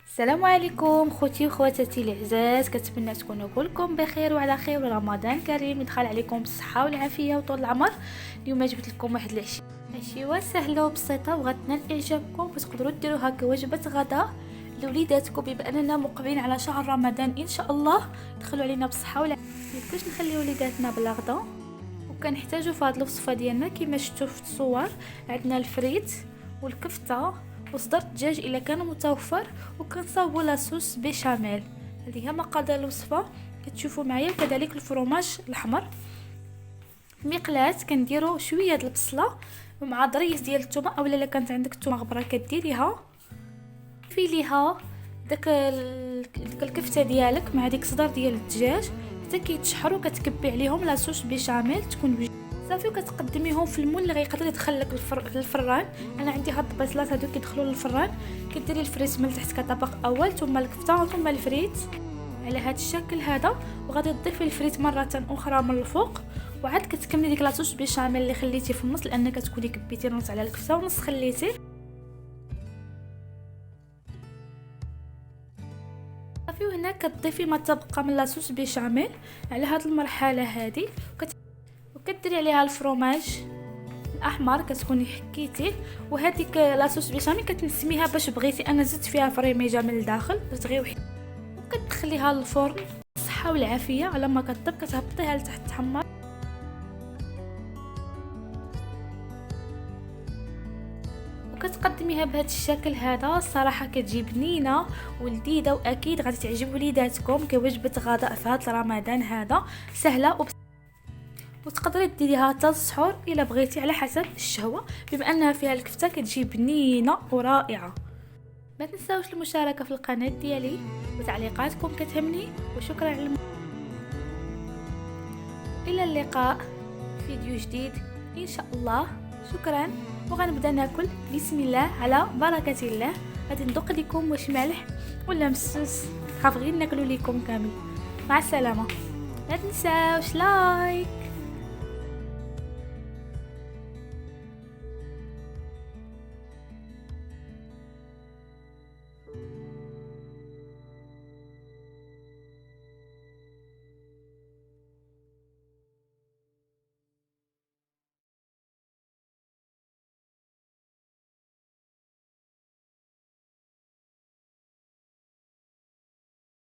السلام عليكم خوتي وخواتاتي العزاز، كنتمنى تكونوا كلكم بخير وعلى خير ورمضان كريم يدخل عليكم بالصحه والعافيه وطول العمر. اليوم جبت لكم واحد العشيوه سهله وبسيطه وغتنال اعجابكم، وتقدروا ديروها كوجبه غداء لوليداتكم بما اننا مقبلين على شهر رمضان ان شاء الله. دخلوا علينا بالصحه والعافيه، ميمكنش نخليو وليداتنا بلا غدا. وكنحتاجوا في هذه الوصفه ديالنا كما شفتوا في الصور عندنا الفريت والكفته وصدر الدجاج الا كان متوفر، وكنصاوبوا لاصوص بيشاميل. هذه هي مقادير الوصفه كتشوفوا معايا، وكذلك الفرماج الاحمر. في مقلاة كنديروا شويه د البصله مع ضريس ديال الثومه، اولا الا كانت عندك الثومه غبره كديريها في ليها داك الكفته ديالك مع ديك صدر ديال الدجاج حتى كيتشحروا، كتكبي عليهم لاصوص بيشاميل تكون صافي، وكتقدميهم في المول اللي غيقدر يدخل لك للفران. انا عندي هاد البصلات هادو كيدخلوا للفران. كديري الفريت من تحت كطبق اول، ثم الكفته ثم الفريت على هاد الشكل هذا، وغادي تضيفي الفريت مره اخرى من الفوق، وعاد كتكملي ديك لاصوص بيشاميل اللي خليتي في النص، لان كتكوني كبيتي نص على الكفته ونص خليتي. صافي، وهنا كتضيفي ما تبقى من لاصوص بيشاميل على هاد المرحله هذه، وكديري عليها الفرماج الاحمر كتكوني حكيتيه. وهذيك لاصوص بيشاميل كتنسميها باش بغيتي، انا زدت فيها فريميجه من الداخل درت غير وحده، وكتدخليها للفرن بالصحه والعافيه. على ما كطيب كتهبطيها لتحت تحمر، وكتقدميها بهذا الشكل هذا. الصراحه كتجي بنينه ولذيذه، واكيد غادي تعجب وليداتكم كوجبه غداء في هذا رمضان هذا، سهله وتقدري ديريها حتى السحور الا بغيتي على حسب الشهوه، بما انها فيها الكفته كتجي بنينه ورائعه. ما تنساوش المشاركه في القناه ديالي وتعليقاتكم كتهمني، وشكرا على الى اللقاء في فيديو جديد ان شاء الله. شكرا، وغنبدا ناكل بسم الله على بركه الله. غادي ندوق لكم واش مالح ولا مسوس، خاف غير ناكلو لكم كامل. مع السلامه، لا تنساوش لايك.